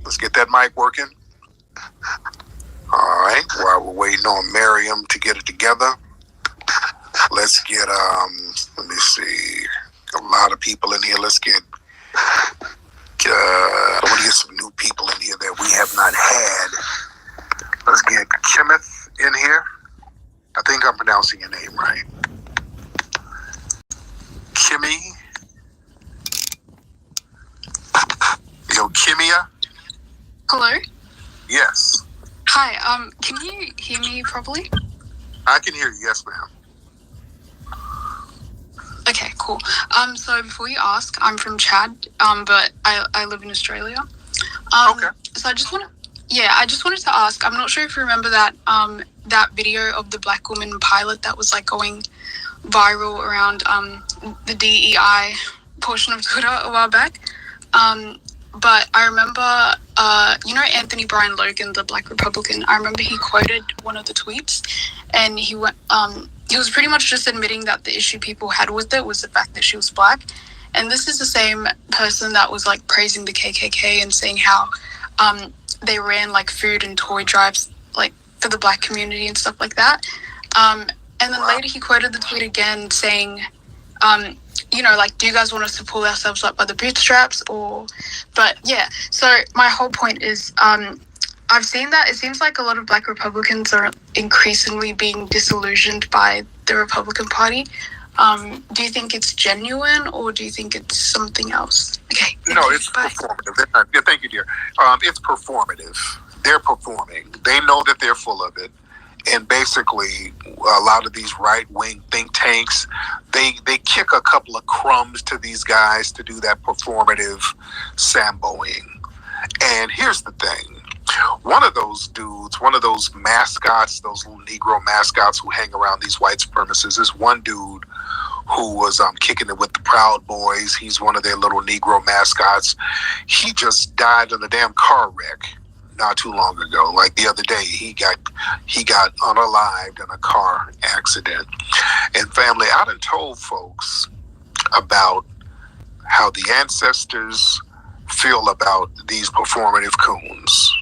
Let's get that mic working. All right. While we're waiting on Miriam to get it together, let's get, let me see, a lot of people in here. Let's get, I want to get some new people in here that we have not had. Let's get Kenneth in here. I think I'm pronouncing your name right. Kimmy. Yo, Kimia. Hello? Yes. Hi, can you hear me properly? I can hear you, yes, ma'am. Okay, cool. So before you ask, I'm from Chad, but I live in Australia. Okay. So I just wanted to ask, I'm not sure if you remember that that video of the black woman pilot that was like going viral around the DEI portion of Twitter a while back. But I remember, you know, Anthony Brian Logan, the black Republican, I remember he quoted one of the tweets, and he was pretty much just admitting that the issue people had with it was the fact that she was black. And this is the same person that was like praising the KKK and saying how they ran like food and toy drives like for the black community and stuff like that. And then later he quoted the tweet again saying, you know, like, do you guys want us to pull ourselves up by the bootstraps? But yeah, so my whole point is, I've seen that it seems like a lot of black Republicans are increasingly being disillusioned by the Republican Party. Do you think it's genuine, or do you think it's something else? Okay. No, it's performative. Yeah, thank you, dear. It's performative. They're performing. They know that they're full of it. And basically, a lot of these right-wing think tanks, they kick a couple of crumbs to these guys to do that performative samboing. And here's the thing. One of those dudes, one of those mascots, those little Negro mascots who hang around these white supremacists, is one dude who was kicking it with the Proud Boys. He's one of their little Negro mascots. He just died in a damn car wreck not too long ago. Like the other day, he got unalived in a car accident. And family, I done told folks about how the ancestors feel about these performative coons.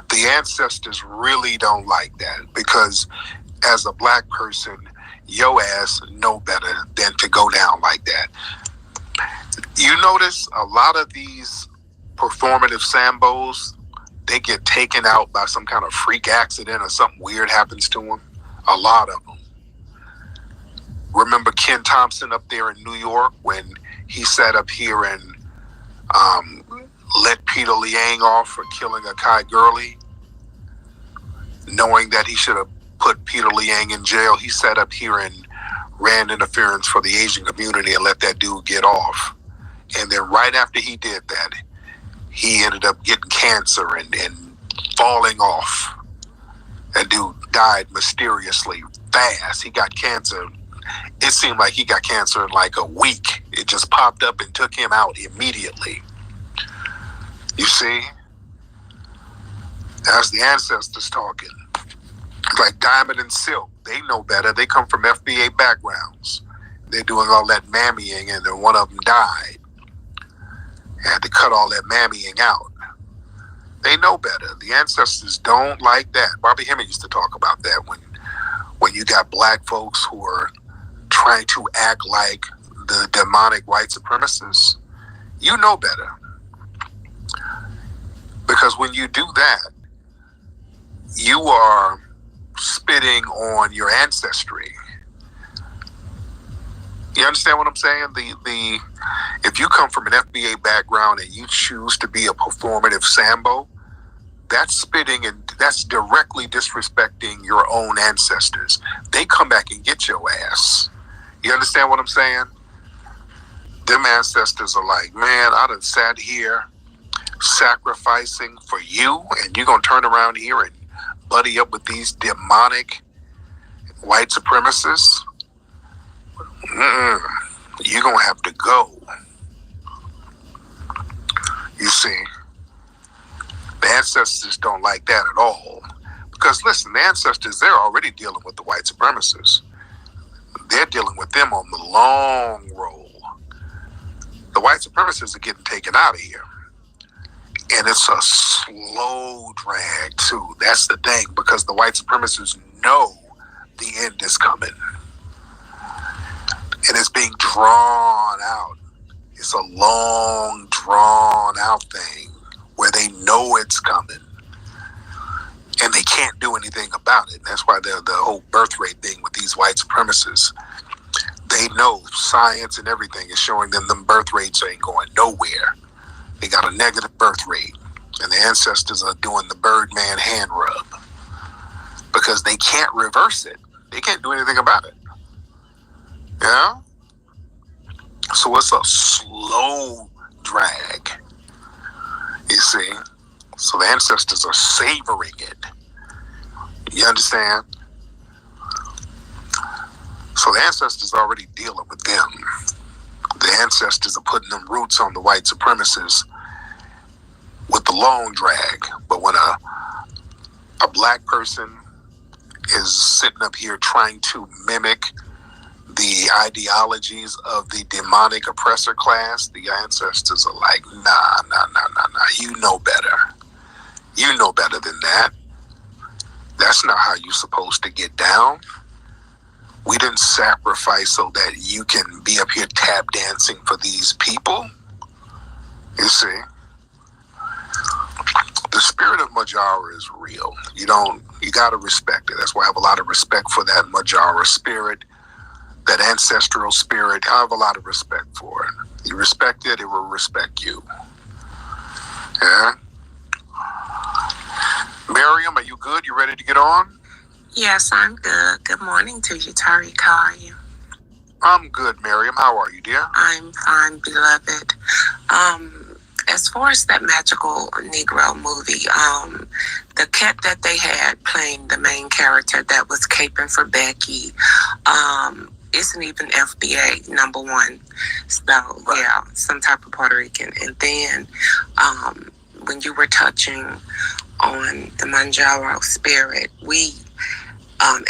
The ancestors really don't like that, because as a black person, your ass know better than to go down like that. You notice a lot of these performative sambos, they get taken out by some kind of freak accident or something weird happens to them. A lot of them. Remember Ken Thompson up there in New York when he sat up here and let Peter Liang off for killing Akai Gurley, knowing that he should have put Peter Liang in jail. He sat up here and ran interference for the Asian community and let that dude get off. And then right after he did that, he ended up getting cancer and falling off. That dude died mysteriously fast. He got cancer. It seemed like he got cancer in like a week. It just popped up and took him out immediately. You see? That's the ancestors talking. Like Diamond and Silk, they know better. They come from FBA backgrounds. They're doing all that mammying, and then one of them died. Had to cut all that mammying out. They know better. The ancestors don't like that. Bobby Hemming used to talk about that when you got black folks who are trying to act like the demonic white supremacists. You know better. Because when you do that, you are spitting on your ancestry. You understand what I'm saying? If you come from an FBA background and you choose to be a performative Sambo, that's spitting and that's directly disrespecting your own ancestors. They come back and get your ass. You understand what I'm saying? Them ancestors are like, man, I done sat here sacrificing for you, and you're going to turn around here and buddy up with these demonic white supremacists? You're going to have to go. You see, the ancestors don't like that at all. Because listen, the ancestors, they're already dealing with the white supremacists. They're dealing with them on the long roll. The white supremacists are getting taken out of here. And it's a slow drag too. That's the thing, because the white supremacists know the end is coming. And it's being drawn out. It's a long, drawn out thing where they know it's coming. And they can't do anything about it. That's why the whole birth rate thing with these white supremacists. They know science and everything is showing them birth rates ain't going nowhere. They got a negative birth rate. And the ancestors are doing the Birdman hand rub. Because they can't reverse it. They can't do anything about it. Yeah? So it's a slow drag. You see? So the ancestors are savoring it. You understand? So the ancestors are already dealing with them. The ancestors are putting them roots on the white supremacists with the long drag. But when a black person is sitting up here trying to mimic the ideologies of the demonic oppressor class, the ancestors are like, nah, you know better. You know better than that. That's not how you're supposed to get down. We didn't sacrifice so that you can be up here tap dancing for these people. You see? The spirit of Majara is real. You got to respect it. That's why I have a lot of respect for that Majara spirit, that ancestral spirit. I have a lot of respect for it. You respect it, it will respect you. Yeah? Miriam, are you good? You ready to get on? Yes, I'm good. Good morning to you, Tariq. How are you? I'm good, Miriam. How are you, dear? I'm fine, beloved. As far as that magical Negro movie, the cat that they had playing the main character that was caping for Becky, isn't even FBA, number one. So, yeah, some type of Puerto Rican. And then when you were touching on the Manjaro spirit, we,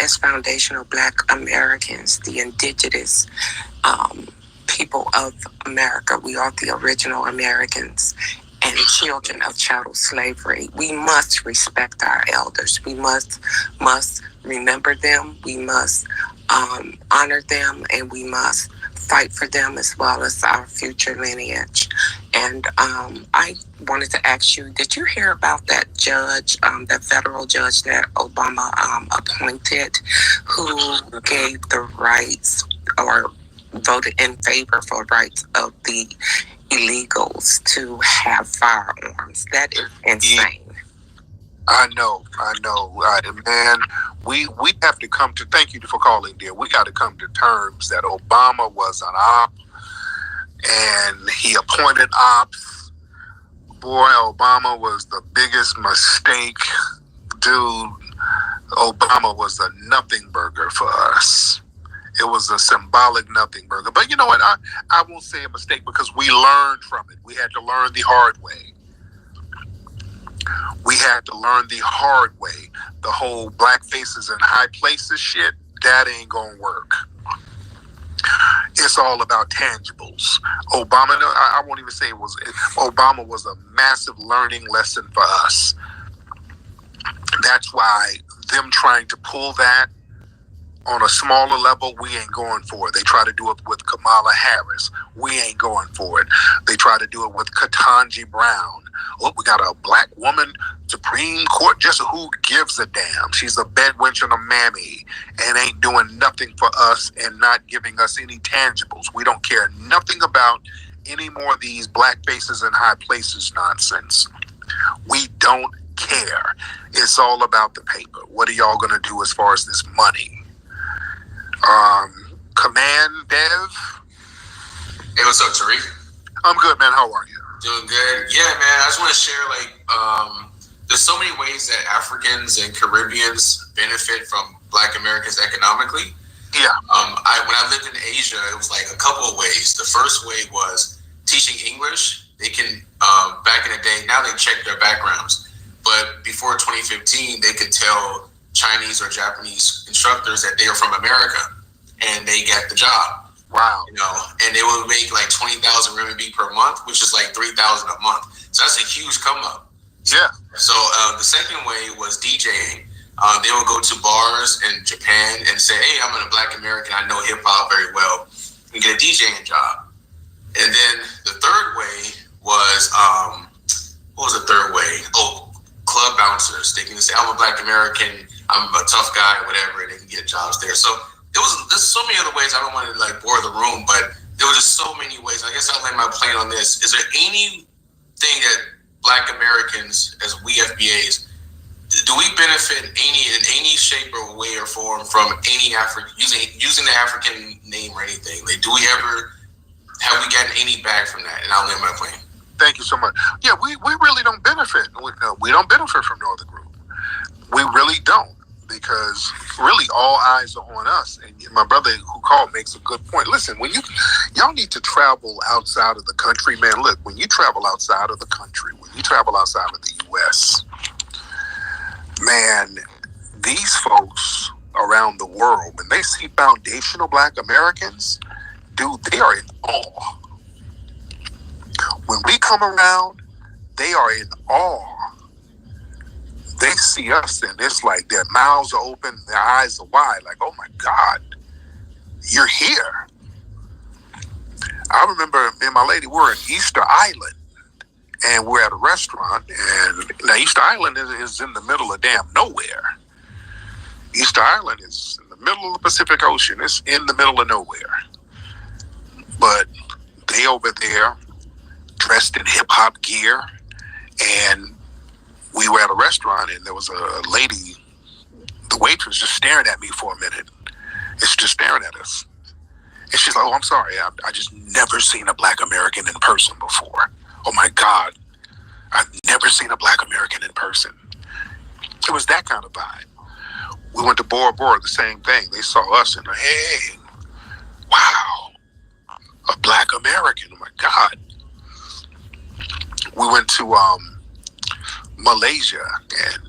as foundational Black Americans, the indigenous people of America, we are the original Americans and children of chattel slavery. We must respect our elders. We must remember them. We must honor them, and we must fight for them as well as our future lineage. And I wanted to ask you, did you hear about that judge, that federal judge that Obama appointed, who gave the rights or voted in favor for rights of the illegals to have firearms? That is insane. I know. Man, we have to come to, thank you for calling, dear. We got to come to terms that Obama was an op and he appointed ops. Boy, Obama was the biggest mistake. Dude, Obama was a nothing burger for us. It was a symbolic nothing burger. But you know what? I won't say a mistake because we learned from it. We had to learn the hard way. We had to learn the hard way. The whole black faces in high places shit, that ain't gonna work. It's all about tangibles. Obama, I won't even say it was, Obama was a massive learning lesson for us. That's why them trying to pull that on a smaller level, we ain't going for it. They try to do it with Kamala Harris. We ain't going for it. They try to do it with Ketanji Brown. Oh, we got a black woman Supreme Court. Just who gives a damn? She's a bedwench and a mammy and ain't doing nothing for us and not giving us any tangibles. We don't care nothing about any more of these black faces in high places nonsense. We don't care. It's all about the paper. What are y'all going to do as far as this money? Command Dev. Hey, what's up, Tariq? I'm good, man. How are you? Doing good. Yeah, man. I just want to share, there's so many ways that Africans and Caribbeans benefit from Black Americans economically. Yeah. When I lived in Asia, it was like a couple of ways. The first way was teaching English. They can, back in the day, now they check their backgrounds. But before 2015, they could tell Chinese or Japanese instructors that they are from America and they get the job. Wow. And they would make like 20,000 RMB per month, which is like 3,000 a month. So that's a huge come up. Yeah. So the second way was DJing. They would go to bars in Japan and say, hey, I'm a Black American. I know hip hop very well. And get a DJing job. And then the third way was, what was the third way? Oh, club bouncers. They can say, I'm a Black American. I'm a tough guy, whatever. And they can get jobs there. So there's so many other ways. I don't want to like bore the room, but there were just so many ways. I guess I'll lay my plane on this. Is there anything that Black Americans, as we FBAs, do we benefit in any shape or way or form from any using the African name or anything? Like, have we gotten any back from that? And I'll end my plane. Thank you so much. Yeah, we really don't benefit. We don't benefit from Northern Group. We really don't, because really all eyes are on us. And my brother who called makes a good point. Listen, when y'all need to travel outside of the country, man. Look, when you travel outside of the country, when you travel outside of the U.S., man, these folks around the world, when they see foundational Black Americans, dude, they are in awe. When we come around, they are in awe. They see us and it's like their mouths are open, their eyes are wide, like, oh my God, you're here. I remember me and my lady were in Easter Island, and we're at a restaurant, and now Easter Island is in the middle of damn nowhere. Easter Island is in the middle of the Pacific Ocean. It's in the middle of nowhere. But they over there dressed in hip hop gear, and we were at a restaurant, and there was a lady, the waitress, just staring at me for a minute. It's just staring at us. And she's like, oh, I'm sorry. I just never seen a Black American in person before. Oh my God, I've never seen a Black American in person. It was that kind of vibe. We went to Bora Bora, the same thing. They saw us and hey, wow, a Black American, oh my God. We went to Malaysia, and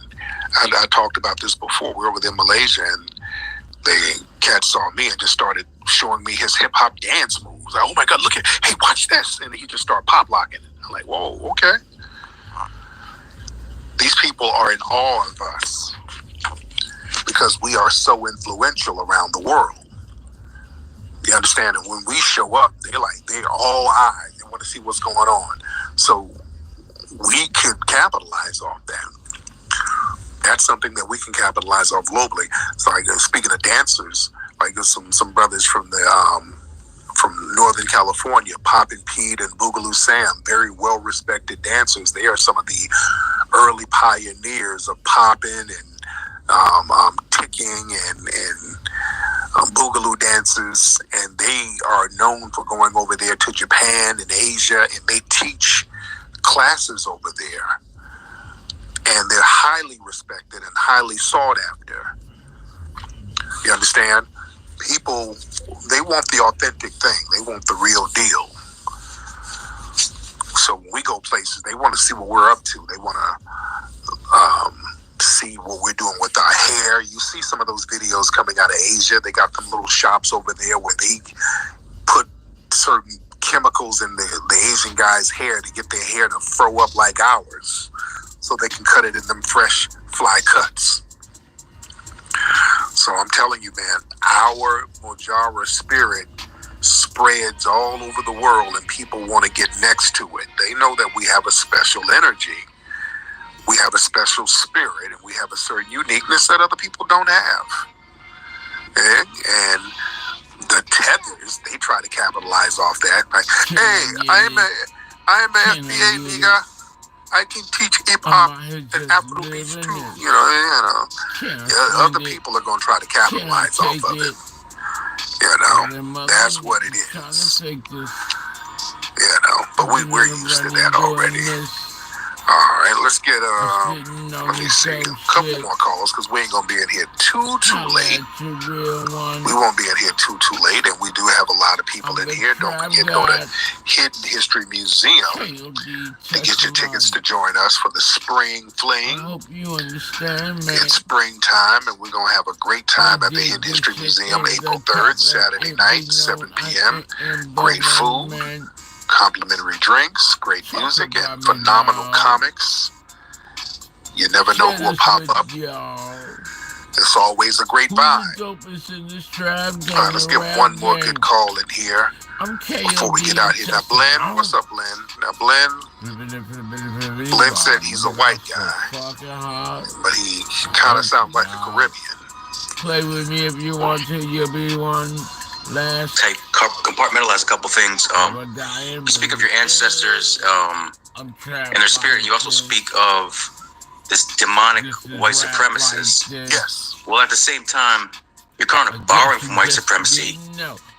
I talked about this before. We were over there in Malaysia, and the cat saw me and just started showing me his hip hop dance moves. Like, oh my God, look at, hey, watch this. And he just started pop locking it. I'm like, whoa, okay. These people are in awe of us because we are so influential around the world. You understand? And when we show up, they're all eyes. They want to see what's going on. So we can capitalize off that. That's something that we can capitalize off globally. So, like, speaking of dancers, like there's some brothers from Northern California, Poppin' Pete and Boogaloo Sam, very well respected dancers. They are some of the early pioneers of poppin' and ticking and Boogaloo dances, and they are known for going over there to Japan and Asia, and they teach classes over there. And they're highly respected and highly sought after. You understand? People, they want the authentic thing. They want the real deal. So when we go places, they want to see what we're up to. They want to see what we're doing with our hair. You see some of those videos coming out of Asia. They got them little shops over there where they put certain chemicals in the Asian guy's hair to get their hair to fro up like ours, so they can cut it in them fresh fly cuts. So I'm telling you, man, our Mojara spirit spreads all over the world, and people want to get next to it. They know that we have a special energy. We have a special spirit, and we have a certain uniqueness that other people don't have. And the tethers, they try to capitalize off that. Like, hey, I'm an FBA nigga. I can teach hip hop and Afro beats too. You know. Other people are gonna try to capitalize off of it. You know, that's what it is. You know, but we're used to that already. All right, let's get let me see, a couple more calls, because we ain't gonna be in here too late. We won't be in here too late, and we do have a lot of people in here. Don't forget, go to Hidden History Museum to get your tickets to join us for the Spring Fling. I hope you understand, man. It's springtime, and we're gonna have a great time at the Hidden History Museum, April 3rd, Saturday night, 7 p.m. Great food, complimentary drinks, great music, and phenomenal comics. You never know who will pop up. It's always a great vibe. Let's get one more good call in here before we get out here. Now, Glenn, what's up, Glenn? Now, Glenn said he's a white guy, but he kind of sounds like a Caribbean. Play with me if you want to. You'll be one last. Hey, compartmentalize a couple things. You speak of your ancestors and their spirit. You also speak of this demonic white supremacist. Yes. Well, at the same time, you're kind of borrowing from white supremacy.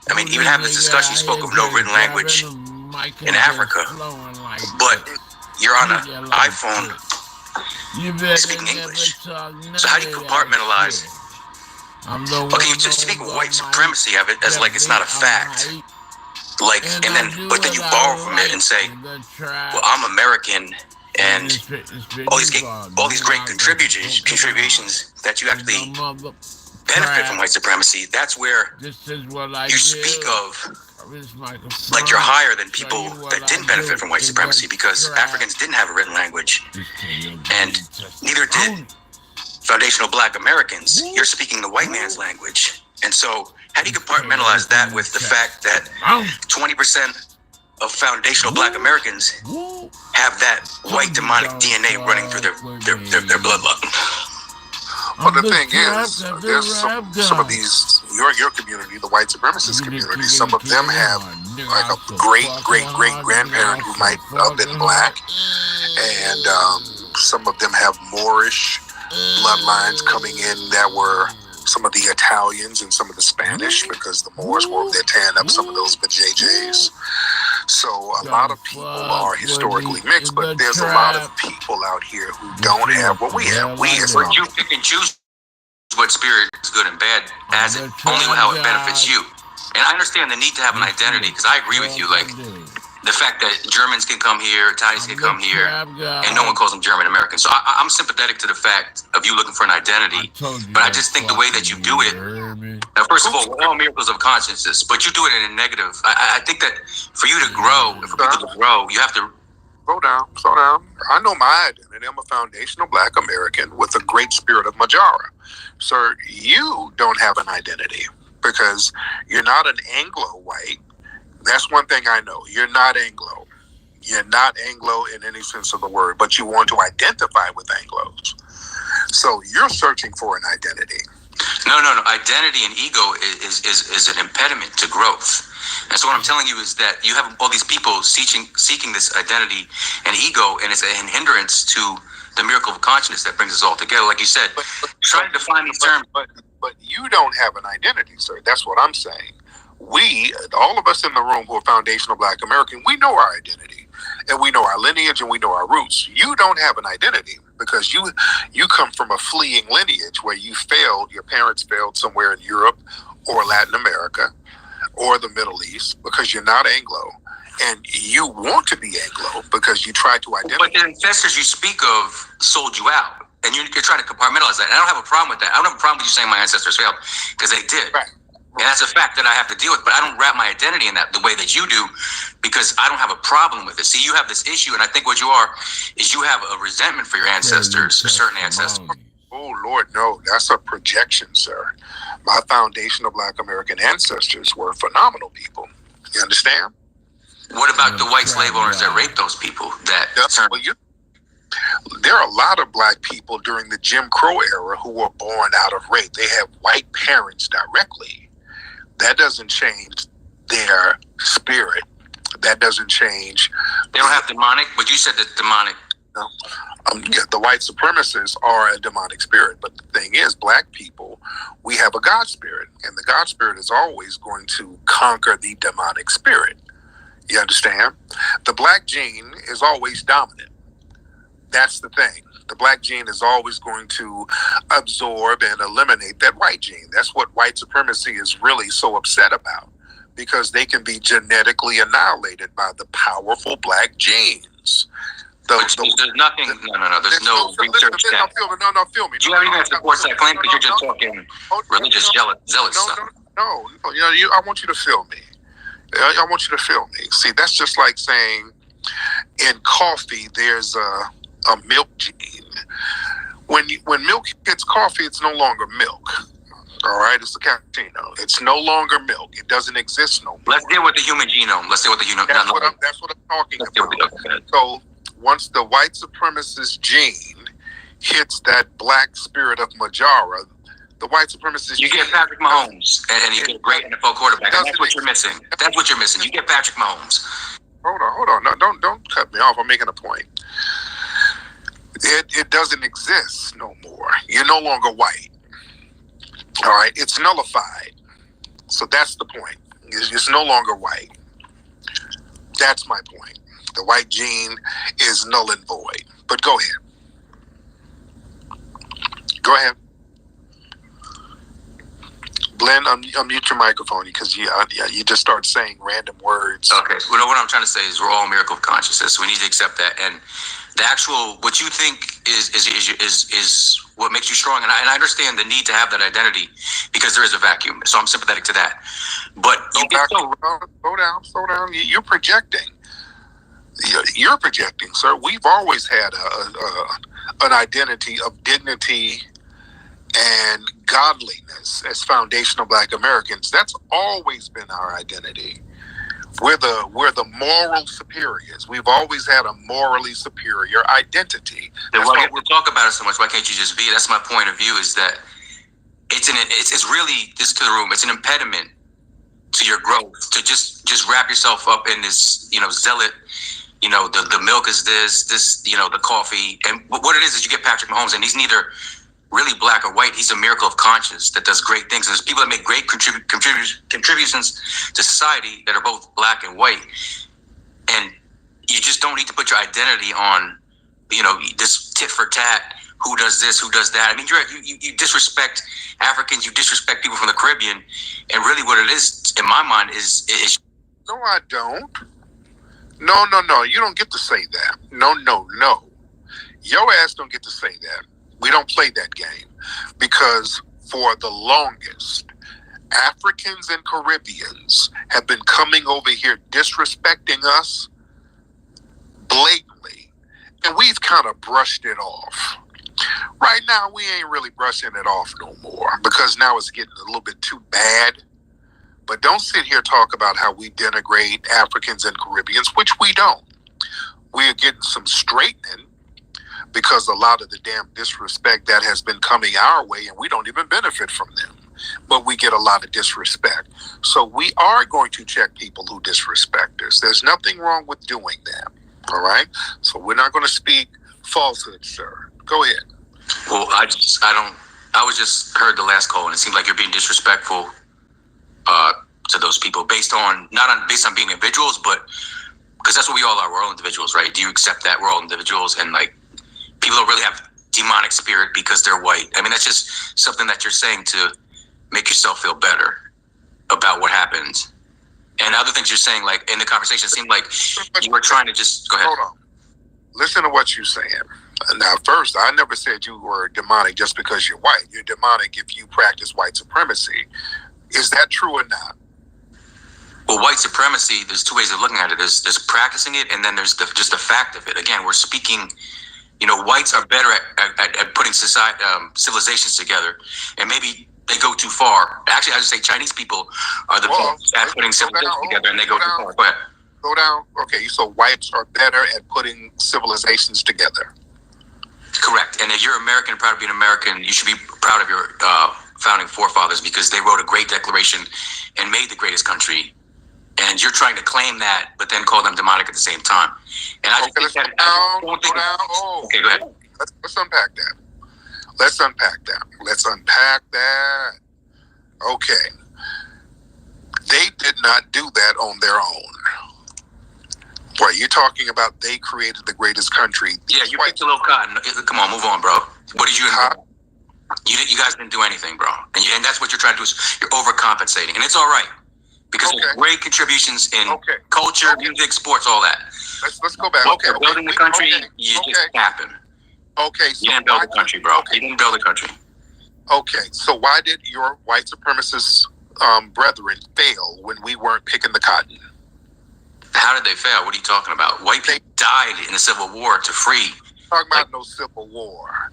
I mean, even having this discussion, you spoke of no written language in Africa, but you're on an iPhone speaking English. So how do you compartmentalize? Okay, you just speak of white supremacy of it as like it's not a fact. Like, and then, but then you borrow from it and say, well, I'm American, and all these great contributions that you actually benefit from white supremacy. That's where you speak of like you're higher than people that didn't benefit from white supremacy, because Africans didn't have a written language, and neither did foundational Black Americans. You're speaking the white man's language. And so how do you compartmentalize that with the fact that 20% of foundational Black Americans have that white demonic DNA running through their bloodline? Well, the thing is, there's some of these, your community, the white supremacist community, some of them have like a great-great-great-grandparent who might have been Black, and some of them have Moorish bloodlines coming in that were some of the Italians and some of the Spanish, because the Moors were over there tearing up some of those vajayjays. So a lot of people are historically mixed, but there's a lot of people out here who don't have what we have. But you pick and choose what spirit is good and bad as it, only how it benefits you. And I understand the need to have an identity, because I agree with you. Like, the fact that Germans can come here, Italians can come here, and no one calls them German Americans. So I'm sympathetic to the fact of you looking for an identity, but I just think the way that you do it, now, first of all, we're all miracles of consciences, but you do it in a negative. I think that for you to grow, and for people to grow, you have to... Slow down. I know my identity. I'm a foundational Black American with a great spirit of Majara. Sir, you don't have an identity because you're not an Anglo-white. That's one thing I know. You're not Anglo. You're not Anglo in any sense of the word, but you want to identify with Anglos. So you're searching for an identity. No. Identity and ego is an impediment to growth. And so what I'm telling you is that you have all these people seeking this identity and ego, and it's a hindrance to the miracle of consciousness that brings us all together. Like you said, trying to define these terms. But you don't have an identity, sir. That's what I'm saying. We, all of us in the room who are foundational Black American, we know our identity, and we know our lineage, and we know our roots. You don't have an identity because you come from a fleeing lineage where you failed. Your parents failed somewhere in Europe or Latin America or the Middle East, because you're not Anglo, and you want to be Anglo because you try to identify. But the ancestors you speak of sold you out, and you're trying to compartmentalize that. And I don't have a problem with that. I don't have a problem with you saying my ancestors failed, because they did. Right. And that's a fact that I have to deal with, but I don't wrap my identity in that the way that you do, because I don't have a problem with it. See, you have this issue, and I think what you are is you have a resentment for your ancestors, for certain ancestors. Oh, Lord, no, that's a projection, sir. My foundational Black American ancestors were phenomenal people. You understand? What about the white slave owners that raped those people? There are a lot of Black people during the Jim Crow era who were born out of rape. They have white parents directly. That doesn't change their spirit. That doesn't change. They don't have demonic, but you said that demonic. No. The white supremacists are a demonic spirit. But the thing is, Black people, we have a God spirit. And the God spirit is always going to conquer the demonic spirit. You understand? The Black gene is always dominant. That's the thing. The Black gene is always going to absorb and eliminate that white gene. That's what white supremacy is really so upset about, because they can be genetically annihilated by the powerful Black genes. There's nothing. No. There's no research. Feel me. Do you have anything that supports that claim? Because you're just talking religious zealot stuff. No. I want you to feel me. I want you to feel me. See, that's just like saying in coffee there's a milk gene. When milk hits coffee, it's no longer milk. All right, it's a cappuccino. It's no longer milk. It doesn't exist no more. Let's deal with the human genome. Let's deal with the human. That's what I'm talking about. So once the white supremacist gene hits that black spirit of Majara, the white supremacist you get Patrick Mahomes, and you get a great NFL quarterback. And that's what you're missing. That's what you're missing. You get Patrick Mahomes. Hold on. No, don't cut me off. I'm making a point. It doesn't exist no more. You're no longer white. All right, it's nullified. So that's the point. It's no longer white. That's my point. The white gene is null and void. But go ahead. Go ahead. Glenn, unmute your microphone because you just start saying random words. Okay. Well, what I'm trying to say is we're all a miracle of consciousness. We need to accept that. And the actual, what you think is what makes you strong. And I understand the need to have that identity because there is a vacuum. So I'm sympathetic to that. But slow down. You're projecting. You're projecting, sir. We've always had an identity of dignity and godliness as foundational Black Americans. That's always been our identity. We're the moral superiors. We've always had a morally superior identity. Then why we talk about it so much? Why can't you just be? That's my point of view. Is that it's really this to the room. It's an impediment to your growth to just wrap yourself up in this zealot. The milk is this the coffee, and what it is you get Patrick Mahomes, and he's neither really black or white. He's a miracle of conscience that does great things. There's people that make great contributions to society that are both black and white. And you just don't need to put your identity on, this tit for tat, who does this, who does that. I mean, you disrespect Africans, you disrespect people from the Caribbean. And really what it is, in my mind, is No, I don't. No. You don't get to say that. No. Your ass don't get to say that. We don't play that game because for the longest, Africans and Caribbeans have been coming over here disrespecting us blatantly, and we've kind of brushed it off. Right now, we ain't really brushing it off no more because now it's getting a little bit too bad. But don't sit here talk about how we denigrate Africans and Caribbeans, which we don't. We're getting some straightening because a lot of the damn disrespect that has been coming our way, and we don't even benefit from them, but we get a lot of disrespect. So we are going to check people who disrespect us. There's nothing wrong with doing that, all right? So we're not going to speak falsehood, sir. Go ahead. Well, I was just heard the last call, and it seemed like you're being disrespectful to those people based on being individuals, but because that's what we all are. We're all individuals, right? Do you accept that we're all individuals and people don't really have demonic spirit because they're white? I mean, that's just something that you're saying to make yourself feel better about what happened. And other things you're saying, like in the conversation, it seemed like you were trying to just go ahead. Hold on. Listen to what you're saying. Now, first, I never said you were demonic just because you're white. You're demonic if you practice white supremacy. Is that true or not? Well, white supremacy, there's two ways of looking at it. There's practicing it, and then there's just the fact of it. Again, we're speaking, whites are better at putting civilizations together, and maybe they go too far. Actually, I would say Chinese people are the best at putting civilizations together, and they go too far. Go ahead. Go down. Okay, so whites are better at putting civilizations together. Correct. And if you're American, proud to be an American, you should be proud of your founding forefathers because they wrote a great declaration and made the greatest country. And you're trying to claim that, but then call them demonic at the same time. And I just think okay, go ahead. Let's unpack that. Let's unpack that. Okay. They did not do that on their own. Boy, you're talking about they created the greatest country. Yeah, you picked a little cotton. Come on, move on, bro. What did you do? You guys didn't do anything, bro. And that's what you're trying to do is you're overcompensating. And it's all right. Because there's great contributions in culture, music, sports, all that. Let's go back. But building the country, just happened. Okay, so you didn't build the country, bro. You didn't build the country. Okay, so why did your white supremacist brethren fail when we weren't picking the cotton? How did they fail? What are you talking about? White people died in the Civil War to free. Talking about no Civil War.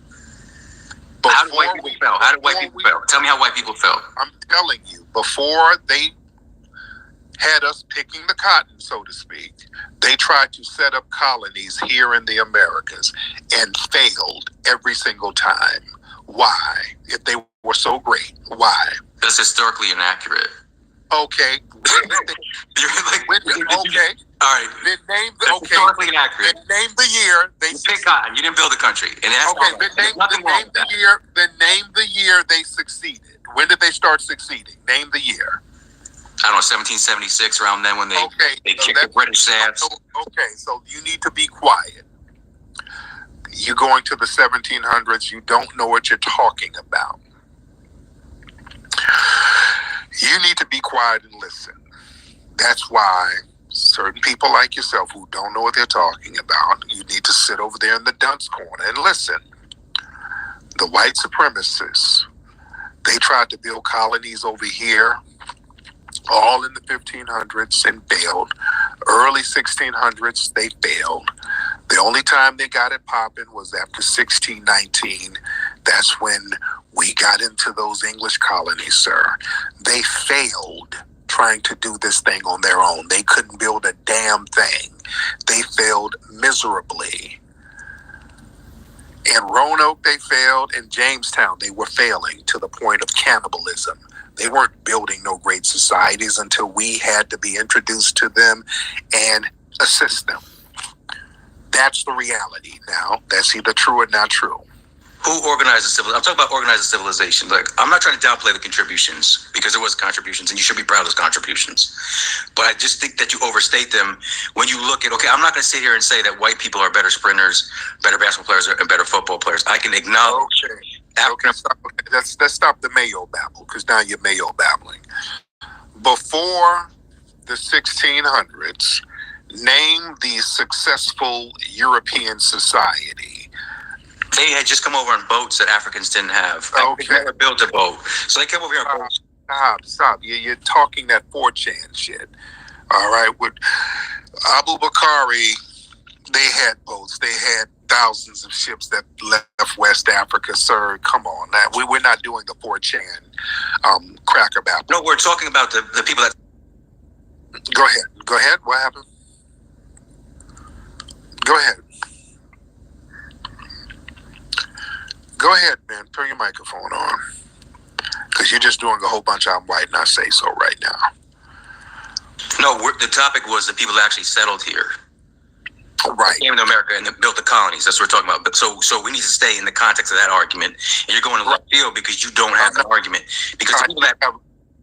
How did white people fail? How did white people fail? Tell me how white people failed. I'm telling you, before they had us picking the cotton, so to speak, they tried to set up colonies here in the Americas and failed every single time. Why? If they were so great, why? That's historically inaccurate. Okay. Okay. All right. Then name the historically inaccurate. Then name the year they picked cotton. You didn't build a country. And that's Then name the year they succeeded. When did they start succeeding? Name the year. I don't know, 1776, around then when they kicked the British ass. Okay, so you need to be quiet. You're going to the 1700s. You don't know what you're talking about. You need to be quiet and listen. That's why certain people like yourself who don't know what they're talking about, you need to sit over there in the dunce corner and listen. The white supremacists, they tried to build colonies over here, all in the 1500s, and failed. Early 1600s, they failed. The only time they got it popping was after 1619. That's when we got into those English colonies, sir. They failed trying to do this thing on their own. They couldn't build a damn thing. They failed miserably. In Roanoke, they failed. In Jamestown, they were failing to the point of cannibalism. They weren't building no great societies until we had to be introduced to them and assist them. That's the reality now. That's either true or not true. Who organized the civilization? I'm talking about organized civilization. Like, I'm not trying to downplay the contributions, because there was contributions, and you should be proud of those contributions. But I just think that you overstate them when you look at, okay, I'm not going to sit here and say that white people are better sprinters, better basketball players, and better football players. I can acknowledge. Okay, let's stop the Mayo babble, because now you're Mayo babbling. Before the 1600s, name the successful European society. They had just come over on boats that Africans didn't have. Okay. They never built a boat. So they came over here on boats. Stop. You're talking that 4chan shit. All right. With Abu Bakari, they had boats. They had thousands of ships that left West Africa, sir. Come on. Now, we're not doing the 4chan cracker babble. No, we're talking about the people that... Go ahead. What happened? Go ahead. Go ahead, man. Turn your microphone on. Because you're just doing a whole bunch of I'm white and I say so right now. No, the topic was the people that actually settled here. Right. Came to America and built the colonies. That's what we're talking about. But so we need to stay in the context of that argument. And you're going to left field because you don't have an argument. Because the people that...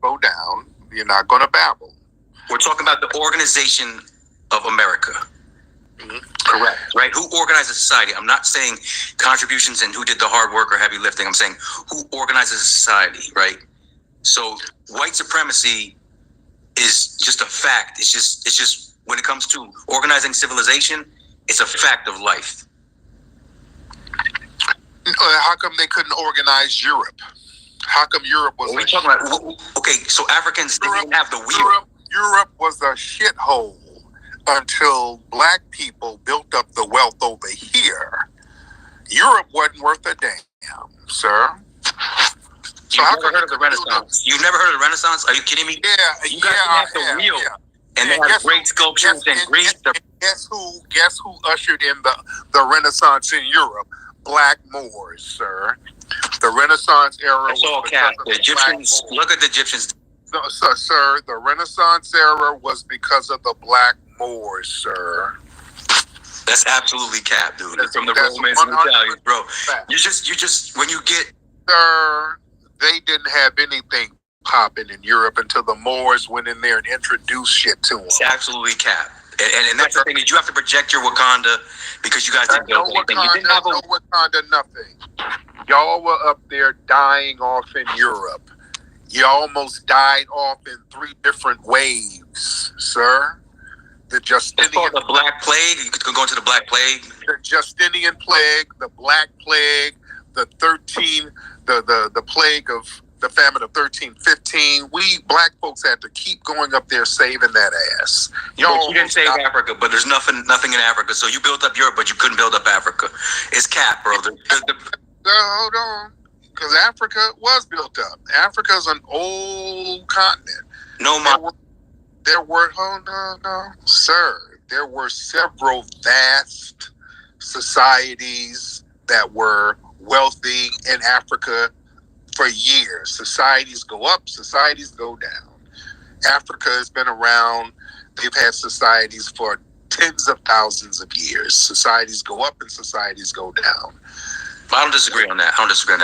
Go down. You're not going to babble. We're talking about the organization of America. Mm-hmm. Correct. Right? Who organized the society? I'm not saying contributions and who did the hard work or heavy lifting. I'm saying who organizes society, right? So white supremacy is just a fact. It's just when it comes to organizing civilization, it's a fact of life. How come they couldn't organize Europe? How come Europe was... What are you talking about? Okay, so Africans didn't have the wheel. Europe was a shithole until black people built up the wealth over here. Europe wasn't worth a damn, sir. So You've never heard of the Renaissance? You've never heard of the Renaissance? Are you kidding me? Yeah, you guys have the wheel. Yeah. And they have great sculptures and Greece. Guess who ushered in the Renaissance in Europe? Black Moors, sir. The Renaissance era. That's all cap. The Egyptians. Look at the Egyptians. No, sir, the Renaissance era was because of the Black Moors, sir. That's absolutely cap, dude. From the Romans and Italians, bro. You just when you get... Sir, they didn't have anything popping in Europe until the Moors went in there and introduced shit to them. It's absolutely cap. And that's the thing, is you have to project your Wakanda because you guys didn't build anything. You didn't have no Wakanda, nothing. Y'all were up there dying off in Europe. You almost died off in 3 different waves, sir. The Justinian... It's called the Black Plague. You could go into the Black Plague. The Justinian Plague, the Black Plague, the 13... The plague of the famine of 1315, we black folks had to keep going up there saving that ass. But you didn't save Africa, but there's nothing in Africa. So you built up Europe, but you couldn't build up Africa. It's cap, bro. Hold on. Because Africa was built up. Africa's an old continent. There were sir. There were several vast societies that were wealthy in Africa for years. Societies go up, societies go down. Africa has been around. They've had societies for tens of thousands of years. Societies go up and societies go down. I don't disagree on that.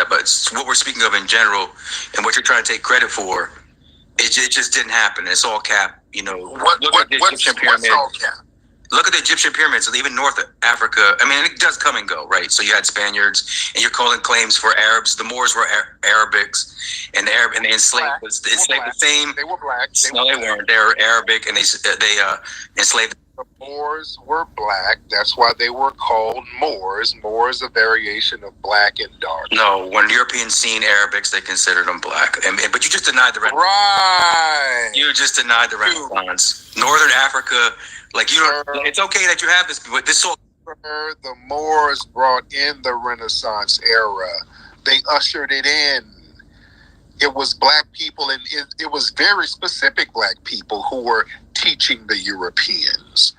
But it's what we're speaking of in general and what you're trying to take credit for, it just didn't happen. It's all cap. You know, look at the Egyptian pyramids. What's all cap? Look at the Egyptian pyramids, and even North Africa. I mean, it does come and go, right? So you had Spaniards, and you're calling claims for Arabs. The Moors were Arabics, and they enslaved the same. They were black. No, they weren't. They were Arabic, and they enslaved. The Moors were black. That's why they were called Moors. Moors, a variation of black and dark. No, when Europeans seen Arabics, they considered them black. But you just denied the Renaissance. Right. You just denied the Renaissance. Northern Africa, like you don't. It's okay that you have this, but this sort. The Moors brought in the Renaissance era. They ushered it in. It was black people, and it was very specific black people who were teaching the Europeans.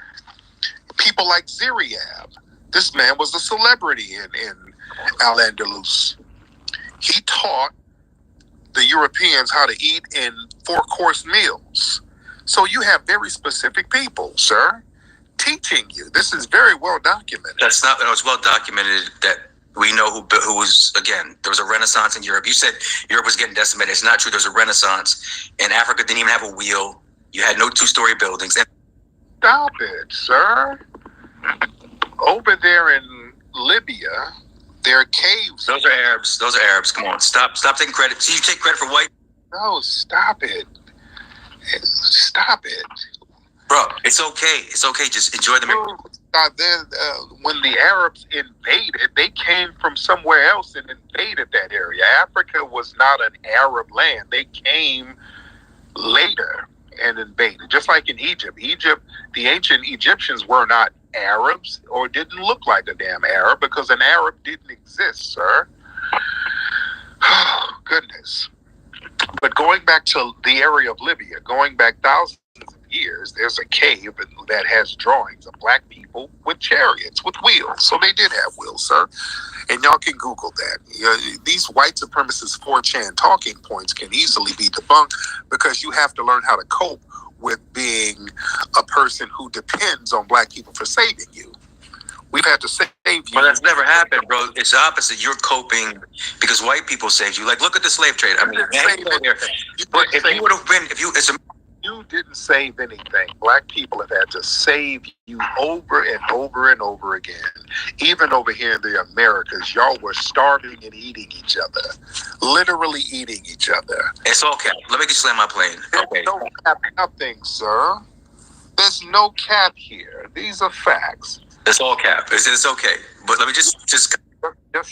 People like Ziryab. This man was a celebrity in Al-Andalus. He taught the Europeans how to eat in 4-course meals. So you have very specific people, sir, teaching you. This is very well documented. That's not. It was well documented that we know who was, again, there was a Renaissance in Europe. You said Europe was getting decimated. It's not true. There's a Renaissance. And Africa didn't even have a wheel. You had no 2-story buildings. Stop it, sir. Over there in Libya, there are caves. Those are Arabs. Come on. Stop taking credit. See, you take credit for white. No, stop it. Stop it. Bro, it's okay. It's okay. Just enjoy the miracle. When the Arabs invaded, they came from somewhere else and invaded that area. Africa was not an Arab land. They came later and invaded. Just like in Egypt. The ancient Egyptians were not Arabs or didn't look like a damn Arab because an Arab didn't exist, sir. Oh, goodness. But going back to the area of Libya, going back thousands of years, there's a cave that has drawings of black people with chariots, with wheels. So they did have wheels, sir. And y'all can Google that. These white supremacist 4chan talking points can easily be debunked because you have to learn how to cope with being a person who depends on black people for saving you. We've had to save you. But that's never happened, bro. It's the opposite. You're coping because white people saved you. Like, look at the slave trade. I mean, you didn't save anything. Black people have had to save you over and over and over again. Even over here in the Americas, y'all were starving and eating each other. Literally eating each other. It's all cap. Let me just land my plane. There's no cap nothing, sir. There's no cap here. These are facts. It's all cap. It's okay. But let me just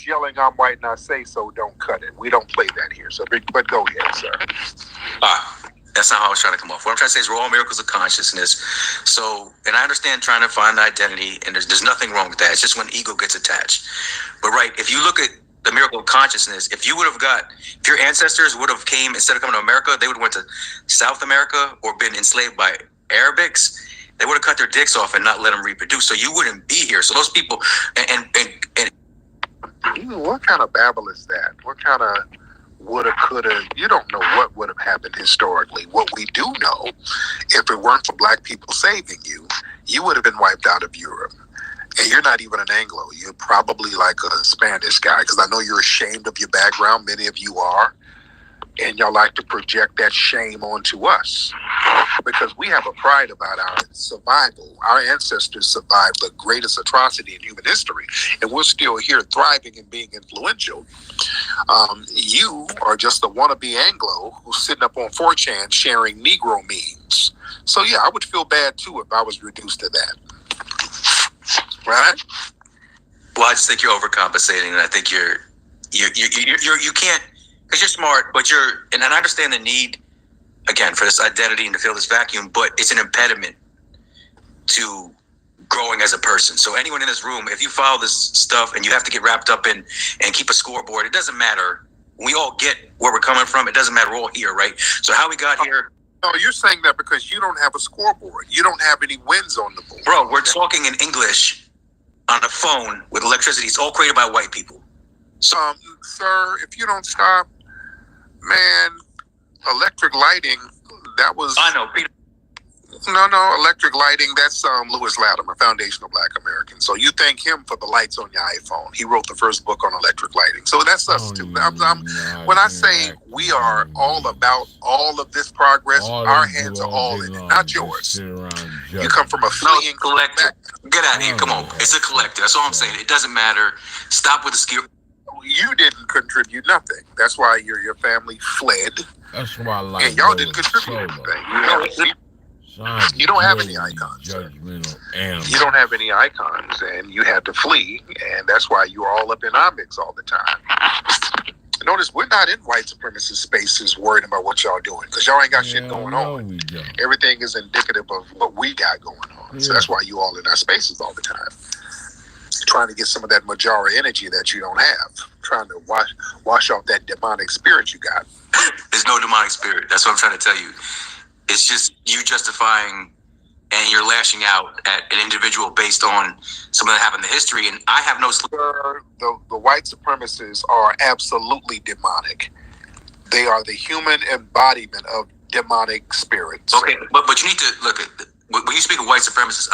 yelling I'm white and I say so, don't cut it. We don't play that here. So, but go ahead, sir. That's not how I was trying to come off. What I'm trying to say is we're all miracles of consciousness. So, and I understand trying to find identity, and there's nothing wrong with that. It's just when ego gets attached. But right, if you look at the miracle of consciousness, if your ancestors would have came, instead of coming to America, they would have went to South America or been enslaved by Arabics, they would have cut their dicks off and not let them reproduce. So you wouldn't be here. So those people, and what kind of babble is that? What kind of woulda, coulda? You don't know what would have happened historically. What we do know, if it weren't for black people saving you, you would have been wiped out of Europe. And you're not even an Anglo. You're probably like a Spanish guy, because I know you're ashamed of your background. Many of you are. And y'all like to project that shame onto us, because we have a pride about our survival. Our ancestors survived the greatest atrocity in human history, and we're still here thriving and being influential. You are just a wannabe Anglo who's sitting up on 4chan sharing Negro memes. So yeah, I would feel bad too if I was reduced to that. Right? Well, I just think you're overcompensating, and I think you can't because you're smart, but and I understand the need, again, for this identity and to fill this vacuum, but it's an impediment to growing as a person. So anyone in this room, if you follow this stuff and you have to get wrapped up in and keep a scoreboard, it doesn't matter. We all get where we're coming from. It doesn't matter. We're all here, right? So how we got here. No, you're saying that because you don't have a scoreboard. You don't have any wins on the board. Bro, we're talking in English on a phone with electricity. It's all created by white people. So, sir, if you don't stop, man, electric lighting, that was... I know, Peter. No, electric lighting, that's Lewis Latimer, Foundational Black American. So you thank him for the lights on your iPhone. He wrote the first book on electric lighting. So that's us too. When I say we are all about all of this progress, our hands are all in it, not yours. You come from a fleeing collective. Get out of here. Come on. It's a collective. That's all I'm saying. It doesn't matter. Stop with the skill. You didn't contribute nothing. That's why your family fled. That's why I like. And y'all didn't contribute anything. You don't have any icons. You don't have any icons, and you had to flee, and that's why you're all up in our mix all the time. Notice we're not in white supremacist spaces worried about what y'all doing, because y'all ain't got shit going on. Everything is indicative of what we got going on. So that's why you all in our spaces all the time. Trying to get some of that Majara energy that you don't have. Trying to wash off that demonic spirit you got. There's no demonic spirit. That's what I'm trying to tell you. It's just you justifying and you're lashing out at an individual based on something that happened in history. And I have no... The white supremacists are absolutely demonic. They are the human embodiment of demonic spirits. Okay, but you need to look at... When you speak of white supremacists,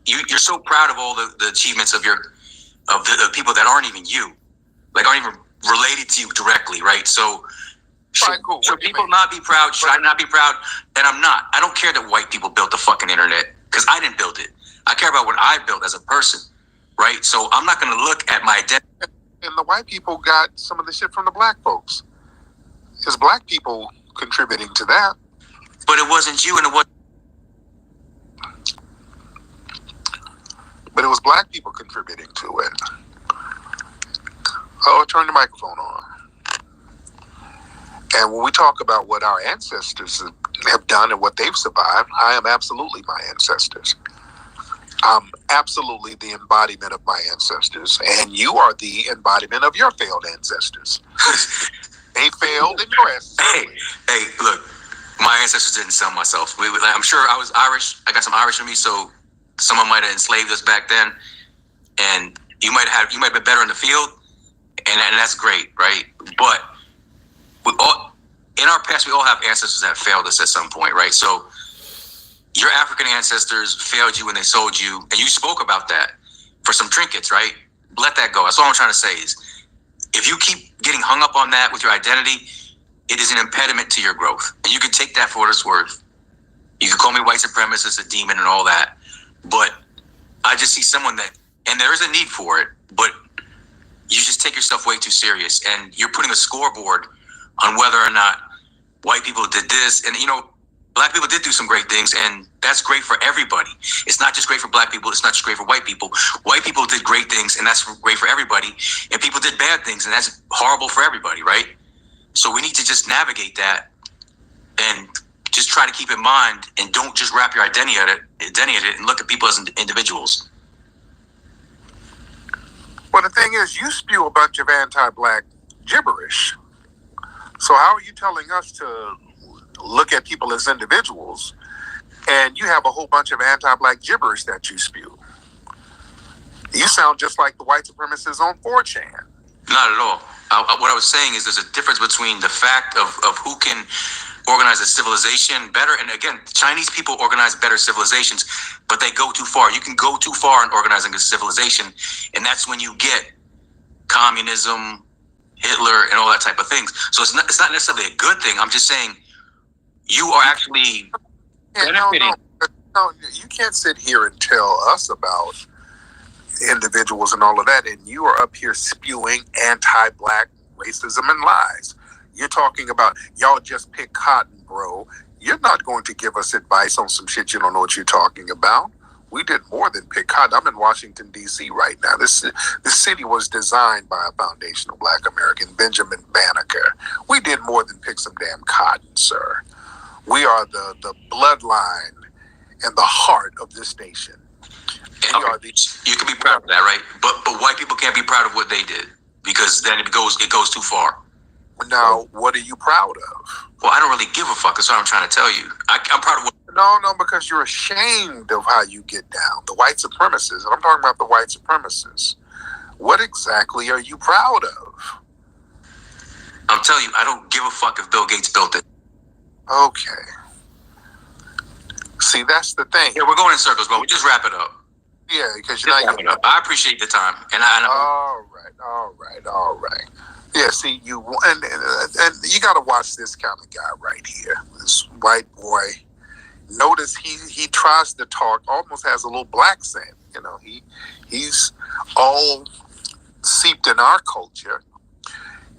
you're so proud of all the achievements of the people that aren't even you. Like, aren't even related to you directly, right? So... Should people not be proud? Should I not be proud? And I'm not. I don't care that white people built the fucking internet, because I didn't build it. I care about what I built as a person, right? So I'm not going to look at my identity. And the white people got some of the shit from the black folks. It's black people contributing to that. But it wasn't you, and it was... But it was black people contributing to it. Oh, turn the microphone on. And when we talk about what our ancestors have done and what they've survived, I am absolutely my ancestors. I'm absolutely the embodiment of my ancestors. And you are the embodiment of your failed ancestors. They failed and your ancestors. Hey, look, my ancestors didn't sell myself. I'm sure I was Irish. I got some Irish in me, so someone might have enslaved us back then. And you might have been better in the field, and that's great, right? But in our past, we all have ancestors that failed us at some point, right? So your African ancestors failed you when they sold you, and you spoke about that for some trinkets, right? Let that go. That's all I'm trying to say is, if you keep getting hung up on that with your identity, it is an impediment to your growth. And you can take that for what it's worth. You can call me white supremacist, a demon, and all that. But I just see someone that, and there is a need for it, but you just take yourself way too serious, and you're putting a scoreboard on whether or not white people did this. And, black people did do some great things, and that's great for everybody. It's not just great for black people. It's not just great for white people. White people did great things, and that's great for everybody. And people did bad things, and that's horrible for everybody, right? So we need to just navigate that and just try to keep in mind, and don't just wrap your identity at it and look at people as individuals. Well, the thing is, you spew a bunch of anti-black gibberish. So how are you telling us to look at people as individuals, and you have a whole bunch of anti-black gibberish that you spew? You sound just like the white supremacists on 4chan. Not at all. What I was saying is there's a difference between the fact of who can organize a civilization better. And again, Chinese people organize better civilizations, but they go too far. You can go too far in organizing a civilization, and that's when you get communism, Hitler, and all that type of things. So it's not necessarily a good thing. I'm just saying you are actually benefiting. No, you can't sit here and tell us about individuals and all of that, and you are up here spewing anti-black racism and lies. You're talking about y'all just pick cotton, bro. You're not going to give us advice on some shit you don't know what you're talking about. We did more than pick cotton. I'm in Washington, D.C. right now. This city was designed by a foundational Black American, Benjamin Banneker. We did more than pick some damn cotton, sir. We are the bloodline and the heart of this nation. You can be proud of that, right? But white people can't be proud of what they did, because then it goes too far. Now, what are you proud of? Well, I don't really give a fuck. That's what I'm trying to tell you. I'm proud of what... No, because you're ashamed of how you get down. The white supremacists, and I'm talking about the white supremacists. What exactly are you proud of? I'm telling you, I don't give a fuck if Bill Gates built it. Okay. See, that's the thing. Yeah, we're going in circles, but we just wrap it up. Yeah, because you're not... I appreciate the time. And All right. Yeah, see, and you got to watch this kind of guy right here. This white boy. Notice he tries to talk, almost has a little black accent. You know, he's all seeped in our culture.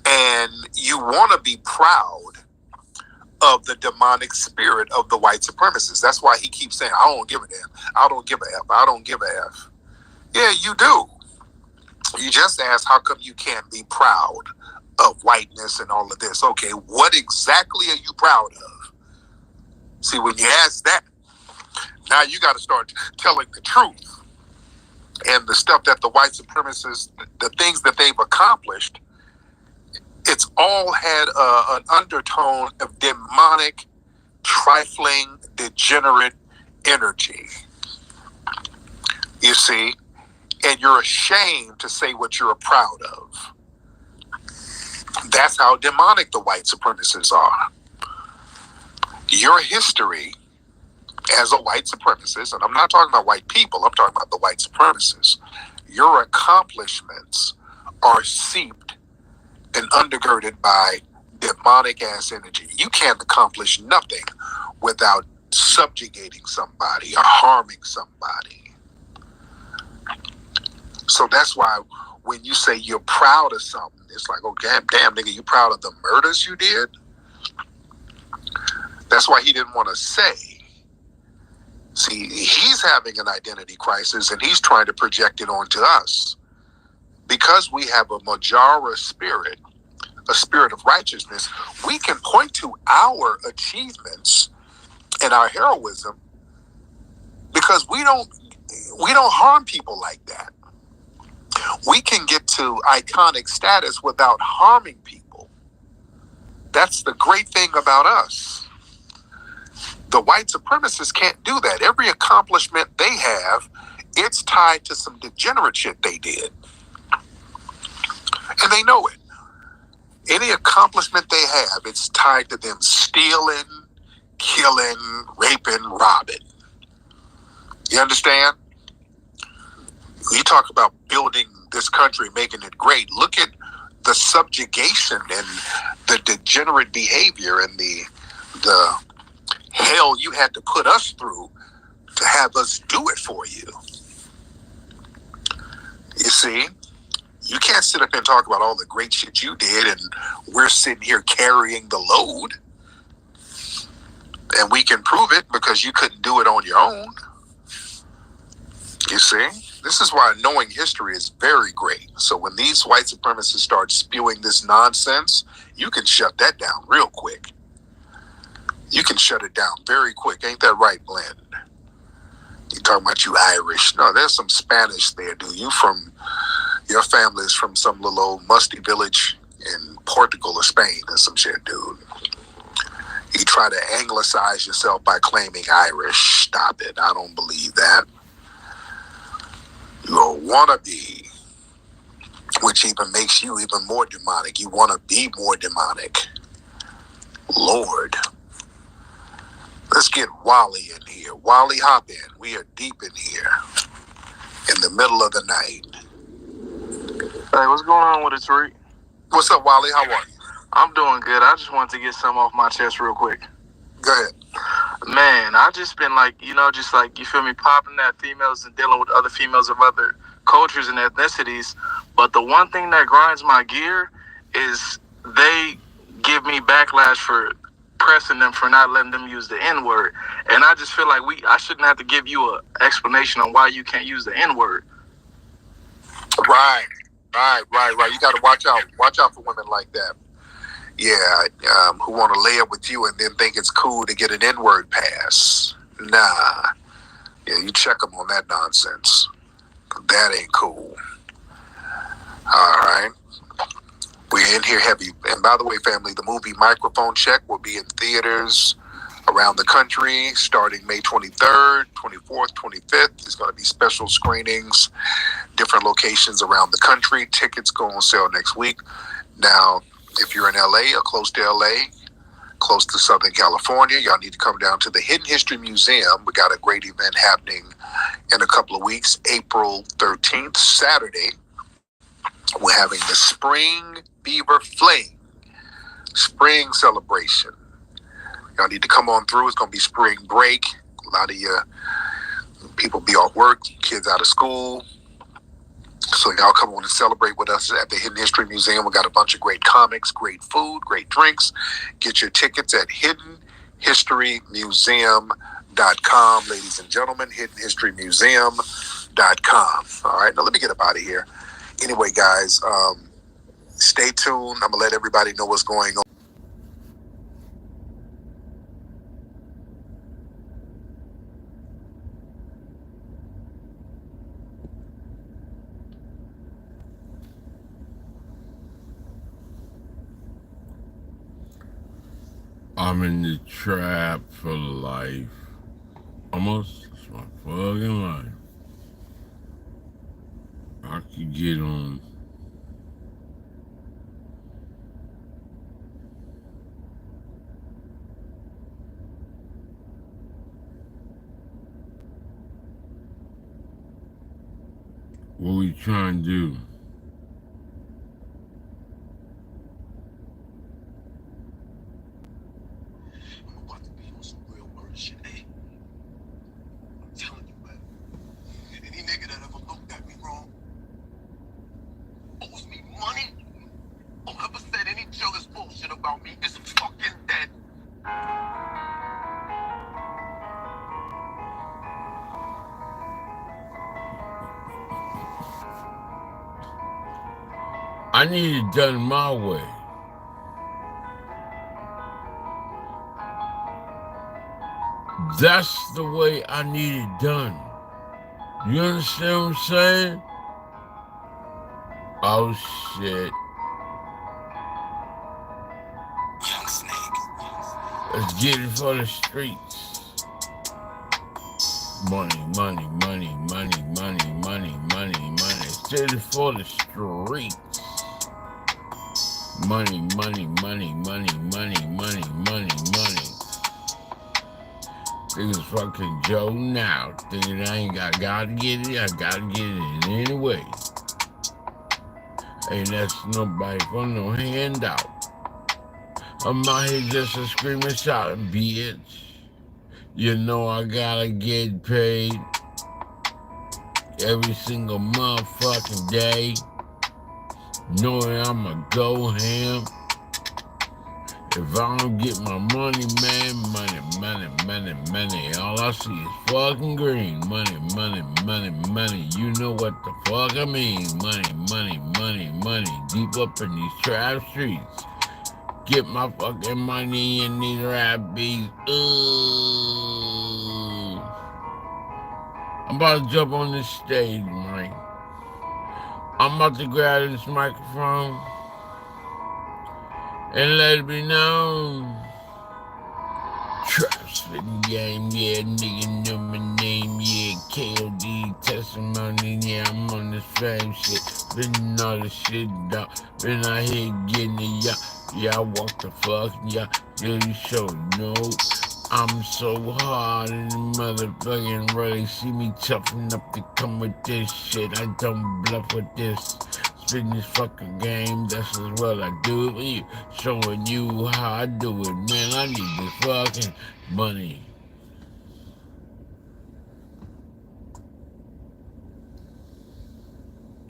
And you want to be proud of the demonic spirit of the white supremacists. That's why he keeps saying, I don't give a damn. I don't give a F. I don't give a F. Yeah, you do. You just asked, how come you can't be proud of whiteness and all of this? Okay, what exactly are you proud of? See, when you ask that, now you got to start telling the truth. And the stuff that the white supremacists, the things that they've accomplished, it's all had an undertone of demonic, trifling, degenerate energy. You see? And you're ashamed to say what you're proud of. That's how demonic the white supremacists are. Your history as a white supremacist, and I'm not talking about white people, I'm talking about the white supremacists, your accomplishments are seeped and undergirded by demonic ass energy. You can't accomplish nothing without subjugating somebody or harming somebody. So that's why when you say you're proud of something, it's like, oh, damn, nigga, you proud of the murders you did? That's why he didn't want to say. See, he's having an identity crisis, and he's trying to project it onto us. Because we have a Majara spirit, a spirit of righteousness, we can point to our achievements and our heroism because we don't harm people like that. We can get to iconic status without harming people. That's the great thing about us. The white supremacists can't do that. Every accomplishment they have, it's tied to some degenerate shit they did. And they know it. Any accomplishment they have, it's tied to them stealing, killing, raping, robbing. You understand? You talk about building this country, making it great. Look at the subjugation and the degenerate behavior and the hell you had to put us through to have us do it for you. You see? You can't sit up and talk about all the great shit you did and we're sitting here carrying the load. And we can prove it because you couldn't do it on your own. You see? This is why knowing history is very great. So when these white supremacists start spewing this nonsense, you can shut that down real quick. You can shut it down very quick. Ain't that right, Glenn? You talking about you Irish. No, there's some Spanish there, dude. Your family is from some little old musty village in Portugal or Spain or some shit, dude. You try to anglicize yourself by claiming Irish. Stop it. I don't believe that. You're a wannabe, which even makes you even more demonic. You want to be more demonic. Lord. Let's get Wally in here. Wally, hop in. We are deep in here. In the middle of the night. Hey, what's going on with it, Tariq? What's up, Wally? How are you? I'm doing good. I just wanted to get something off my chest real quick. Go ahead. Man, I just been like, just like, you feel me, popping at females and dealing with other females of other cultures and ethnicities. But the one thing that grinds my gear is they give me backlash for pressing them for not letting them use the N-word. And I just feel like I shouldn't have to give you an explanation on why you can't use the N-word. Right. You got to watch out for women like that. Yeah, who want to lay up with you and then think it's cool to get an N-word pass. Nah. Yeah, you check them on that nonsense. That ain't cool. All right. We're in here heavy. And by the way, family, the movie Microphone Check will be in theaters around the country starting May 23rd, 24th, 25th. There's going to be special screenings, different locations around the country. Tickets go on sale next week. Now, if you're in LA or close to LA, close to Southern California, y'all need to come down to the Hidden History Museum. We got a great event happening in a couple of weeks, April 13th, Saturday. We're having the Spring Beaver Fling Spring Celebration. Y'all need to come on through. It's going to be spring break. A lot of your people be off work, kids out of school. So y'all come on and celebrate with us at the Hidden History Museum. We got a bunch of great comics, great food, great drinks. Get your tickets at hiddenhistorymuseum.com, ladies and gentlemen, hiddenhistorymuseum.com. All right, now let me get up out of here. Anyway, guys, stay tuned. I'm going to let everybody know what's going on. I'm in the trap for life. Almost my fucking life. I could get on. What we trying to do? I need it done my way. That's the way I need it done. You understand what I'm saying? Oh shit. Young Snake. Let's get it for the streets. Money, money, money, money, money, money, money, money. Let's get it for the streets. Money, money, money, money, money, money, money, money. Niggas fucking Joe now. Thinking I ain't gotta get it, I gotta get it in any way. Ain't that's nobody for no handout. I'm out here just a screaming, shouting, bitch. You know I gotta get paid every single motherfucking day. Knowing I'ma go ham. If I don't get my money, man, money, money, money, money. All I see is fucking green. Money, money, money, money. You know what the fuck I mean. Money, money, money, money. Deep up in these trap streets. Get my fucking money in these rap beats. Ooh. I'm about to jump on this stage, man. I'm about to grab this microphone and let it be known. Trap spitting game, yeah, nigga know my name, yeah. KOD testimony, yeah, I'm on this fame shit. Spitting all this shit, dog. Been out here getting it, yeah. Yeah, I walk the fuck, yeah. Yeah, you sure know. I'm so hard in the motherfucking road. They see me toughen up to come with this shit. I don't bluff with this. Spitting this fucking game, that's as well I do it with you. Showing you how I do it, man. I need this fucking money.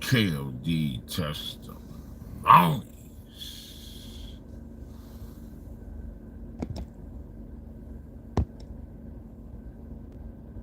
KOD testimony.